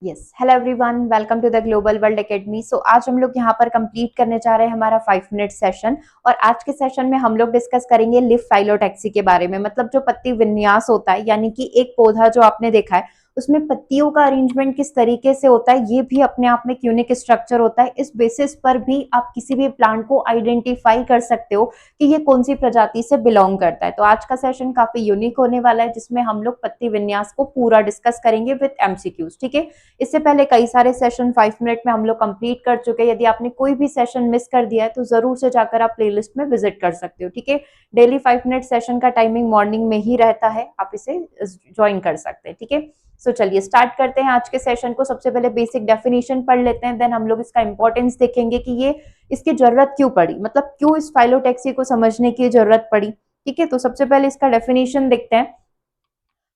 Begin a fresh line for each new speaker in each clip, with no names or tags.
Yes, hello everyone, welcome to the global world academy. So आज हम लोग यहाँ पर कंप्लीट करने जा रहे हैं हमारा 5 मिनट सेशन। और आज के सेशन में हम लोग डिस्कस करेंगे लीफ फाइलोटैक्सी के बारे में। मतलब जो पत्ती विन्यास होता है, यानी कि एक पौधा जो आपने देखा है उसमें पत्तियों का अरेंजमेंट किस तरीके से होता है, ये भी अपने आप में एक यूनिक स्ट्रक्चर होता है। इस बेसिस पर भी आप किसी भी प्लांट को आइडेंटिफाई कर सकते हो कि ये कौन सी प्रजाति से बिलोंग करता है। तो आज का सेशन काफी यूनिक होने वाला है, जिसमें हम लोग पत्ती विन्यास को पूरा डिस्कस करेंगे विद एमसीक्यूज। ठीक है, इससे पहले कई सारे सेशन 5 मिनट में हम लोग कंप्लीट कर चुके हैं। यदि आपने कोई भी सेशन मिस कर दिया है तो जरूर से जाकर आप प्लेलिस्ट में विजिट कर सकते हो। ठीक है, डेली 5 मिनट सेशन का टाइमिंग मॉर्निंग में ही रहता है, आप इसे ज्वाइन कर सकते हैं। ठीक है, सो चलिए स्टार्ट करते हैं आज के सेशन को। सबसे पहले बेसिक डेफिनेशन पढ़ लेते हैं, देन हम लोग इसका इंपॉर्टेंस देखेंगे कि ये इसकी जरूरत क्यों पड़ी, मतलब क्यों इस फाइलोटैक्सी को समझने की जरूरत पड़ी। ठीक है, तो सबसे पहले इसका डेफिनेशन देखते हैं।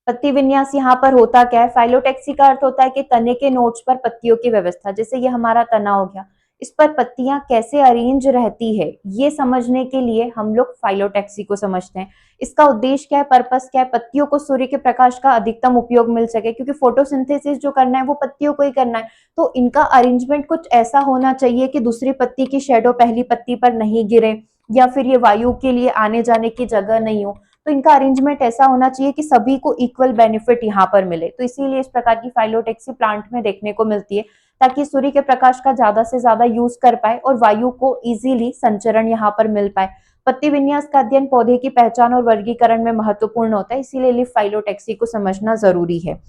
पत्ती विन्यास यहाँ पर होता क्या है? फाइलोटैक्सी का अर्थ होता है कि तने के नोड्स पर पत्तियों की व्यवस्था। जैसे ये हमारा तना हो गया, इस पर पत्तियां कैसे अरेंज रहती है, ये समझने के लिए हम लोग फाइलोटैक्सी को समझते हैं। इसका उद्देश्य क्या है, पर्पस क्या है? पत्तियों को सूर्य के प्रकाश का अधिकतम उपयोग मिल सके, क्योंकि फोटोसिंथेसिस जो करना है वो पत्तियों को ही करना है। तो इनका अरेंजमेंट कुछ ऐसा होना चाहिए कि दूसरी पत्ती की शेडो पहली पत्ती पर नहीं गिरे, या फिर ये वायु के लिए आने जाने की जगह नहीं हो। तो इनका अरेंजमेंट ऐसा होना चाहिए कि सभी को इक्वल बेनिफिट यहाँ पर मिले। तो इसीलिए इस प्रकार की फाइलोटैक्सी प्लांट में देखने को मिलती है, ताकि सूर्य के प्रकाश का ज्यादा से ज्यादा यूज कर पाए और वायु को इजीली संचरण यहाँ पर मिल पाए। पत्ती विन्यास का अध्ययन पौधे की पहचान और वर्गीकरण में महत्वपूर्ण होता है, इसीलिए लीफ फाइलोटैक्सी को समझना जरूरी है।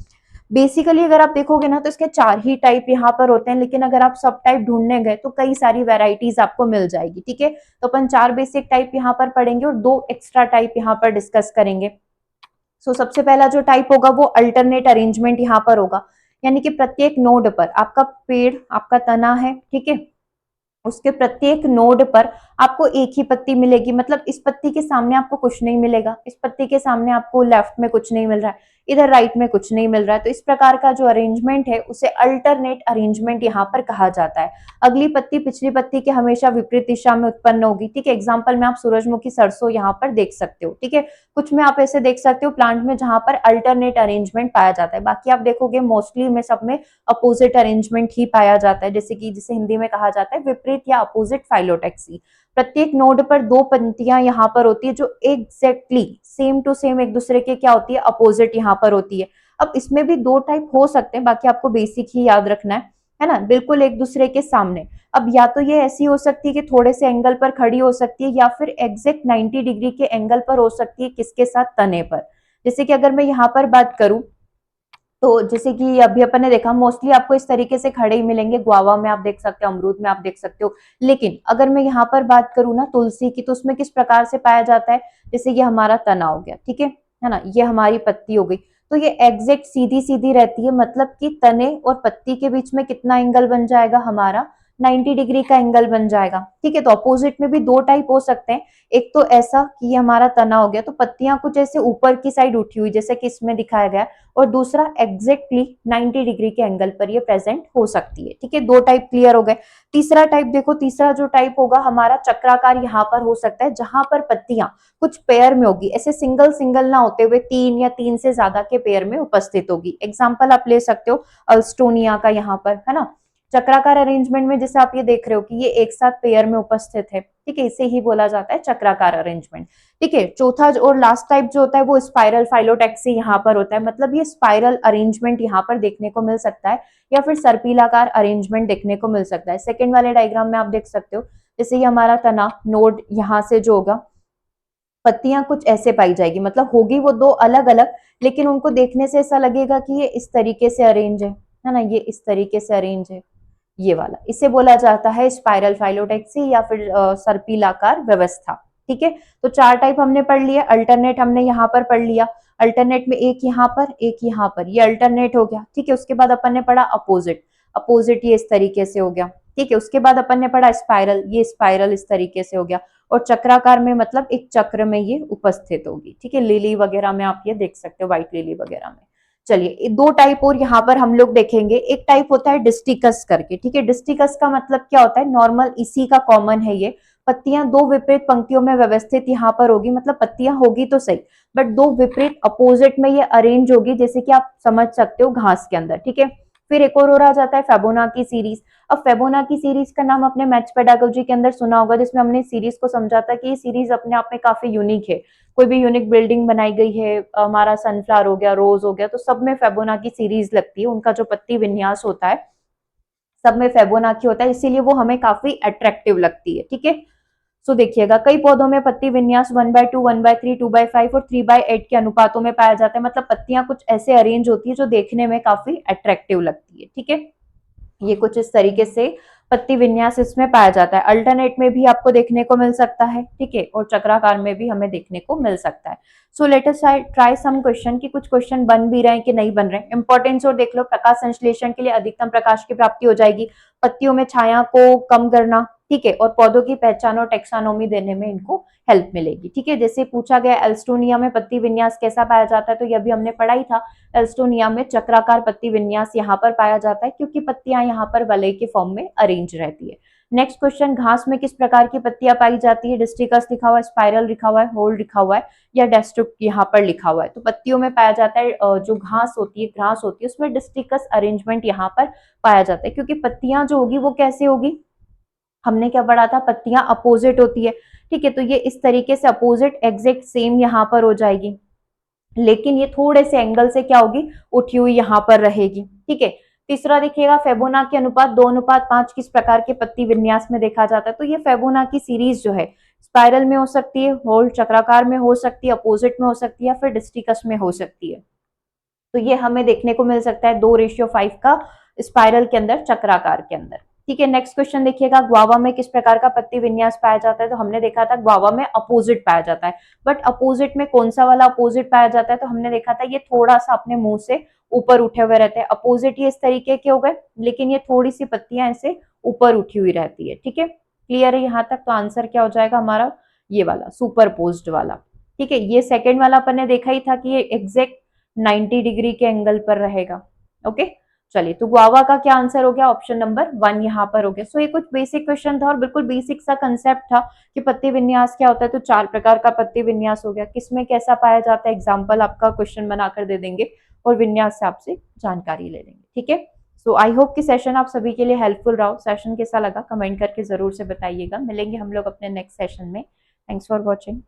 बेसिकली अगर आप देखोगे ना तो इसके 4 ही टाइप यहाँ पर होते हैं, लेकिन अगर आप सब टाइप ढूंढने गए तो कई सारी वेराइटीज आपको मिल जाएगी। ठीक है, तो अपन 4 बेसिक टाइप यहाँ पर पढ़ेंगे और 2 एक्स्ट्रा टाइप यहाँ पर डिस्कस करेंगे। सो सबसे पहला जो टाइप होगा वो अल्टरनेट अरेंजमेंट यहाँ पर होगा, यानी कि प्रत्येक नोड पर आपका पेड़, आपका तना है, ठीक है, उसके प्रत्येक नोड पर आपको एक ही पत्ती मिलेगी। मतलब इस पत्ती के सामने आपको कुछ नहीं मिलेगा, इस पत्ती के सामने आपको लेफ्ट में कुछ नहीं मिल रहा है, इधर राइट में कुछ नहीं मिल रहा है। तो इस प्रकार का जो अरेंजमेंट है उसे अल्टरनेट अरेंजमेंट यहाँ पर कहा जाता है। अगली पत्ती पिछली पत्ती के हमेशा विपरीत दिशा में उत्पन्न होगी। ठीक है, एग्जाम्पल में आप सूरजमुखी, सरसों यहाँ पर देख सकते हो। ठीक है, कुछ में आप ऐसे देख सकते हो प्लांट में जहां पर अल्टरनेट अरेंजमेंट पाया जाता है। बाकी आप देखोगे मोस्टली में सब में अपोजिट अरेंजमेंट ही पाया जाता है, जैसे कि जिसे हिंदी में कहा जाता है विपरीत या अपोजिट फाइलोटैक्सी। प्रत्येक नोड पर 2 पंक्तियां यहाँ पर होती है जो एग्जैक्टली सेम टू सेम एक दूसरे के क्या होती है, अपोजिट यहाँ पर होती है। अब इसमें भी 2 टाइप हो सकते हैं, बाकी आपको बेसिक ही याद रखना है ना, बिल्कुल एक दूसरे के सामने। अब या तो ये ऐसी हो सकती है कि थोड़े से एंगल पर खड़ी हो सकती है, या फिर एग्जैक्ट 90 डिग्री के एंगल पर हो सकती है। किसके साथ? तने पर। जैसे कि अगर मैं यहाँ पर बात करूं तो जैसे कि अभी अपन ने देखा मोस्टली आपको इस तरीके से खड़े ही मिलेंगे, गुआवा में आप देख सकते हो, अमरूद में आप देख सकते हो। लेकिन अगर मैं यहाँ पर बात करूँ ना तुलसी की, तो उसमें किस प्रकार से पाया जाता है? जैसे ये हमारा तना हो गया, ठीक है ना, ये हमारी पत्ती हो गई, तो ये एग्जैक्ट सीधी सीधी रहती है। मतलब कि तने और पत्ती के बीच में कितना एंगल बन जाएगा हमारा? 90 डिग्री का एंगल बन जाएगा। ठीक है, तो अपोजिट में भी 2 टाइप हो सकते हैं। एक तो ऐसा कि ये हमारा तना हो गया, तो पत्तियां कुछ ऐसे ऊपर की साइड उठी हुई, जैसे कि इसमें दिखाया गया, और दूसरा एग्जैक्टली 90 डिग्री के एंगल पर ये प्रेजेंट हो सकती है। ठीक है, 2 टाइप क्लियर हो गए। तीसरा टाइप देखो, तीसरा जो टाइप होगा हमारा चक्राकार यहाँ पर हो सकता है, जहां पर पत्तियां कुछ पेयर में होगी, ऐसे सिंगल सिंगल ना होते हुए 3 या 3 से ज्यादा के पेयर में उपस्थित होगी। एग्जाम्पल आप ले सकते हो अल्स्टोनिया का, यहाँ पर है ना, चक्राकार अरेंजमेंट में जैसे आप ये देख रहे हो कि ये एक साथ पेयर में उपस्थित है। ठीक है, इसे ही बोला जाता है चक्राकार अरेंजमेंट। ठीक है, चौथा और लास्ट टाइप जो होता है वो स्पाइरल फाइलोटैक्सी यहाँ पर होता है। मतलब ये स्पाइरल अरेंजमेंट यहाँ पर देखने को मिल सकता है, या फिर सर्पिलाकार अरेंजमेंट देखने को मिल सकता है। सेकंड वाले डायग्राम में आप देख सकते हो, जैसे ये हमारा तना नोड यहाँ से जो होगा, पत्तियां कुछ ऐसे पाई जाएगी, मतलब होगी वो 2 अलग अलग, लेकिन उनको देखने से ऐसा लगेगा कि ये इस तरीके से अरेंज है ना, ये इस तरीके से अरेंज है, ये वाला, इसे बोला जाता है स्पाइरल फाइलोटैक्सी या फिर सर्पिलाकार व्यवस्था। ठीक है, तो 4 टाइप हमने पढ़ लिया। अल्टरनेट हमने यहाँ पर पढ़ लिया, अल्टरनेट में एक यहाँ पर एक यहाँ पर, ये अल्टरनेट हो गया। ठीक है, उसके बाद अपन ने पढ़ा अपोजिट, अपोजिट ये इस तरीके से हो गया। ठीक है, उसके बाद अपन ने पढ़ा स्पाइरल, ये स्पाइरल इस तरीके से हो गया। और चक्राकार में मतलब एक चक्र में ये उपस्थित होगी। ठीक है, लिली वगैरह में आप ये देख सकते हो, व्हाइट लिली वगैरह में। चलिए 2 टाइप और यहाँ पर हम लोग देखेंगे। एक टाइप होता है डिस्टिकस करके। ठीक है, डिस्टिकस का मतलब क्या होता है? नॉर्मल इसी का कॉमन है ये। पत्तियां 2 विपरीत पंक्तियों में व्यवस्थित यहाँ पर होगी, मतलब पत्तियां होगी तो सही, बट 2 विपरीत अपोजिट में ये अरेंज होगी, जैसे कि आप समझ सकते हो घास के अंदर। ठीक है, फिर एक और आ जाता है फेबोनाची सीरीज। अब फेबोनाची सीरीज का नाम अपने मैथ्स पेडागोजी के अंदर सुना होगा, जिसमें हमने सीरीज को समझा था कि ये सीरीज अपने आप में काफी यूनिक है। कोई भी यूनिक बिल्डिंग बनाई गई है, हमारा सनफ्लावर हो गया, रोज हो गया, तो सब में फेबोनाची सीरीज लगती है। उनका जो पत्ती विन्यास होता है सब में फेबोनाची होता है, इसीलिए वो हमें काफी अट्रैक्टिव लगती है। ठीक है, सो देखिएगा कई पौधों में पत्ती विन्यास 1/2, 1/3, 2/5 और 3/8 के अनुपातों में पाया जाता है। मतलब पत्तियां कुछ ऐसे अरेंज होती है जो देखने में काफी अट्रैक्टिव लगती है। ठीक है, ये कुछ इस तरीके से पत्ती विन्यास इसमें पाया जाता है। अल्टरनेट में भी आपको देखने को मिल सकता है, ठीक है, और चक्राकार में भी हमें देखने को मिल सकता है। So let us try some question, कि कुछ क्वेश्चन बन भी रहे हैं कि नहीं बन रहे। इंपॉर्टेंस और देख लो, प्रकाश संश्लेषण के लिए अधिकतम प्रकाश की प्राप्ति हो जाएगी, पत्तियों में छाया को कम करना, ठीक है, और पौधों की पहचान और टेक्सानोमी देने में इनको हेल्प मिलेगी। ठीक है, जैसे पूछा गया एल्स्टोनिया में पत्ती विन्यास कैसा पाया जाता है, तो ये भी हमने पढ़ा ही था। एल्स्टोनिया में चक्राकार पत्ती विन्यास यहाँ पर पाया जाता है, क्योंकि पत्तियां यहाँ पर वलय के फॉर्म में अरेंज रहती है। नेक्स्ट क्वेश्चन, घास में किस प्रकार की पत्तियां पाई जाती है? डिस्टिकस लिखा हुआ है, स्पाइरल लिखा हुआ है, होल लिखा हुआ है, या डेस्ट्रुप यहाँ पर लिखा हुआ है। तो पत्तियों में पाया जाता है जो घास होती है, ग्रास होती है, उसमें डिस्टिकस अरेंजमेंट यहाँ पर पाया जाता है, क्योंकि पत्तियां जो होगी वो कैसे होगी, हमने क्या पढ़ा था, पत्तियां अपोजिट होती है। ठीक है, तो ये इस तरीके से अपोजिट एग्जैक्ट सेम यहाँ पर हो जाएगी, लेकिन ये थोड़े से एंगल से क्या होगी, उठी हुई यहाँ पर रहेगी। ठीक है, तीसरा देखिएगा फेबोनाची अनुपात 2:5 किस प्रकार के पत्ती विन्यास में देखा जाता है? तो ये फेबोनाची सीरीज जो है स्पाइरल में हो सकती है, होल चक्राकार में हो सकती है, अपोजिट में हो सकती है, या फिर डिस्टिकस में हो सकती है। तो ये हमें देखने को मिल सकता है 2:5 का स्पाइरल के अंदर, चक्राकार के अंदर। ठीक है, नेक्स्ट क्वेश्चन देखिएगा, ग्वावा में किस प्रकार का पत्ती विन्यास पाया जाता है? तो हमने देखा था ग्वावा में अपोजिट पाया जाता है, बट अपोजिट में कौन सा वाला अपोजिट पाया जाता है? तो हमने देखा था ये थोड़ा सा अपने मुंह से ऊपर उठे हुए रहते हैं। अपोजिट ये इस तरीके के हो गए, लेकिन ये थोड़ी सी पत्तियां ऐसे ऊपर उठी हुई रहती है। ठीक है, क्लियर है यहाँ तक? तो आंसर क्या हो जाएगा हमारा, ये वाला सुपरपोज्ड वाला। ठीक है, ये सेकेंड वाला अपन ने देखा ही था कि ये एग्जैक्ट 90 डिग्री के एंगल पर रहेगा। ओके, चलिए, तो गुआवा का क्या आंसर हो गया? ऑप्शन नंबर 1 यहाँ पर हो गया। सो ये कुछ बेसिक क्वेश्चन था और बिल्कुल बेसिक सा कंसेप्ट था कि पत्ती विन्यास क्या होता है। तो 4 प्रकार का पत्ती विन्यास हो गया, किसमें कैसा पाया जाता है, एग्जाम्पल आपका क्वेश्चन बनाकर दे देंगे और विन्यास से आपसे जानकारी ले लेंगे। ठीक है, सो आई होप कि सेशन आप सभी के लिए हेल्पफुल रहा। सेशन कैसा लगा कमेंट करके जरूर से बताइएगा। मिलेंगे हम लोग अपने नेक्स्ट सेशन में। Thanks for watching.